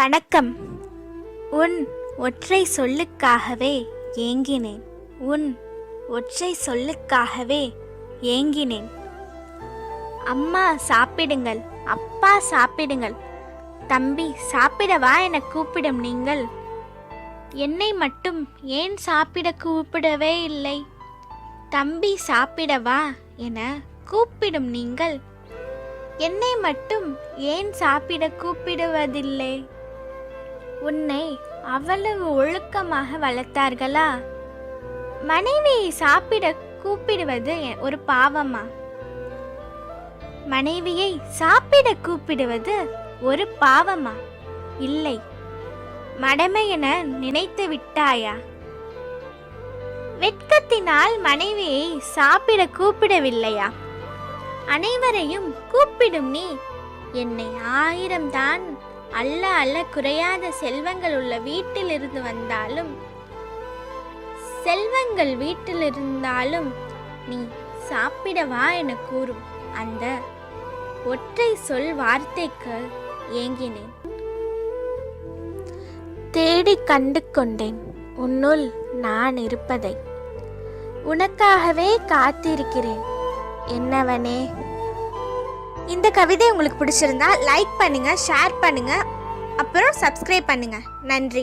வணக்கம். உன் ஒற்றை சொல்லுக்காகவே ஏங்கினேன். உன் ஒற்றை சொல்லுக்காகவே ஏங்கினேன். அம்மா சாப்பிடுங்கள், அப்பா சாப்பிடுங்கள், தம்பி சாப்பிடவா என கூப்பிடும் நீங்கள் என்னை மட்டும் ஏன் சாப்பிட கூப்பிடவே இல்லை? தம்பி சாப்பிடவா என கூப்பிடும் நீங்கள் என்னை மட்டும் ஏன் சாப்பிட கூப்பிடுவதில்லை? உன்னை அவ்வளவு ஒழுக்கமாக வளர்த்தார்களா? மனைவியை சாப்பிட கூப்பிடுவது ஒரு பாவமா? மனைவியை சாப்பிட கூப்பிடுவது ஒரு பாவமா? இல்லை, மடமை என நினைத்து விட்டாயா? வெட்கத்தினால் மனைவியை சாப்பிட கூப்பிடவில்லையா? அனைவரையும் கூப்பிடும் நீ என்னை 1000 தான் அல்ல குறையாத செல்வங்கள் உள்ள வீட்டிலிருந்து வந்தாலும், செல்வங்கள் வீட்டிலிருந்தாலும் நீ சாப்பிடவா என கூறும் அந்த ஒற்றை சொல் வார்த்தைக்கு ஏங்கினேன். தேடி கண்டு கொண்டேன் உன்னுள் நான் இருப்பதை. உனக்காகவே காத்திருக்கிறேன் என்னவனே. இந்த கவிதை உங்களுக்கு பிடிச்சிருந்தா லைக் பண்ணுங்க, ஷேர் பண்ணுங்க, அப்புறம் சப்ஸ்கிரைப் பண்ணுங்க. நன்றி.